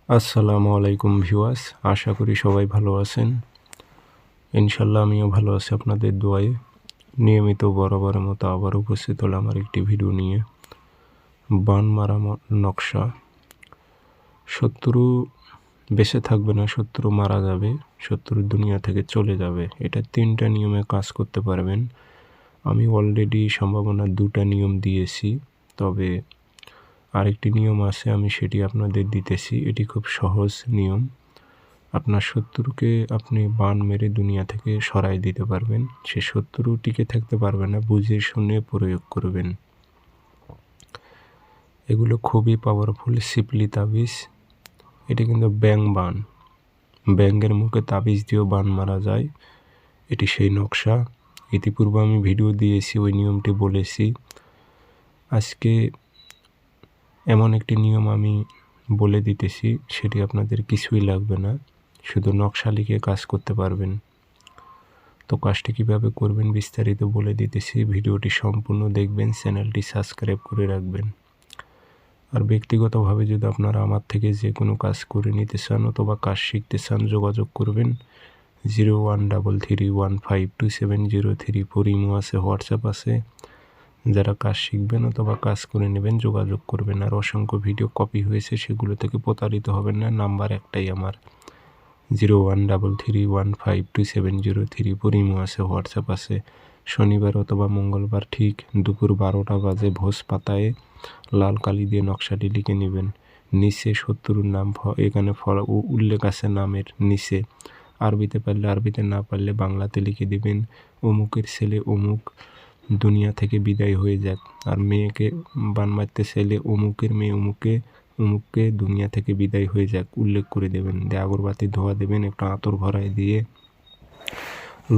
আসসালামু আলাইকুম ভিউয়ার্স, আশা করি সবাই ভালো আছেন। ইনশাল্লাহ আমিও ভালো আছি আপনাদের দোয়ায়। নিয়মিত বরাবরের মতো আবার উপস্থিত হলাম আমার একটি ভিডিও নিয়ে। বান মারা নকশা। শত্রু বেঁচে থাকবে না, শত্রু মারা যাবে, শত্রু দুনিয়া থেকে চলে যাবে। এটা 3টা নিয়মে কাজ করতে পারবেন। আমি অলরেডি সম্ভাবনা 2টা নিয়ম দিয়েছি, তবে আরেকটি নিয়ম আছে, আমি সেটি আপনাদের দিতেছি। এটি খুব সহজ নিয়ম। আপনার শত্রুকে আপনি বান মেরে দুনিয়া থেকে সরাই দিতে পারবেন। সে শত্রু টিকে থাকতে পারবে না, বুঝে শুনে প্রয়োগ করবেন। এগুলো খুবই পাওয়ারফুল সিপলি তাবিজ। এটি কিন্তু ব্যাং বান, ব্যাঙের মুখে তাবিজ দিয়েও বান মারা যায়। এটি সেই নকশা। ইতিপূর্বে আমি ভিডিও দিয়েছি, ওই নিয়মটি বলেছি। আজকে এমন একটি নিয়ম আমি বলে দিতেছি, সেটি আপনাদের কিছুই লাগবে না, শুধু নকশা লিখে কাজ করতে পারবেন। তো কাজটি কীভাবে করবেন বিস্তারিত বলে দিতেছি। ভিডিওটি সম্পূর্ণ দেখবেন, চ্যানেলটি সাবস্ক্রাইব করে রাখবেন। আর ব্যক্তিগতভাবে যদি আপনারা আমার থেকে যে কোনো কাজ করে নিতে চান অথবা কাজ শিখতে চান, যোগাযোগ করবেন 0133152703। ইমো আছে, হোয়াটসঅ্যাপ আছে। যারা কাজ শিখবেন অথবা কাজ করে নেবেন যোগাযোগ করবেন। আর অসংখ্য ভিডিও কপি হয়েছে, সেগুলো থেকে প্রতারিত হবেন না। নাম্বার একটাই আমার, 0133152703। ইমো আছে, হোয়াটসঅ্যাপ আছে। শনিবার অথবা মঙ্গলবার ঠিক দুপুর 12টা বাজে ভোজ পাতায় লাল কালি দিয়ে নকশাটি লিখে নেবেন। নিচে শত্রুর নাম এখানে উল্লেখ আছে, নামের নিচে। আরবিতে পারলে আরবিতে, না পারলে বাংলাতে লিখে দিবেন, অমুকের ছেলে অমুক দুনিয়া থেকে বিদায় হয়ে যাক। আর মেয়েকে বান মারতে চাইলে অমুকের মেয়ে অমুককে দুনিয়া থেকে বিদায় হয়ে যাক উল্লেখ করে দেবেন। দিয়ে আগরবাতি ধোয়া দেবেন, একটু আতর ভরাই দিয়ে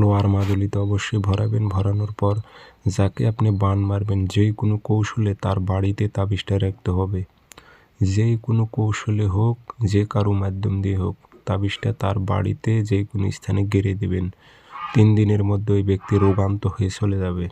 লোহার মাদুলিতে অবশ্যই ভরাবেন। ভরানোর পর যাকে আপনি বান মারবেন, যেই কোনো কৌশলে তার বাড়িতে তাবিজটা রাখতে হবে। যেই কোনো কৌশলে হোক, যে কারো মাধ্যম দিয়ে হোক, তাবিজটা তার বাড়িতে যে কোনো স্থানে গেড়ে দেবেন। 3 দিনের মধ্যে ওই ব্যক্তি রোগান্ত হয়ে চলে যাবে।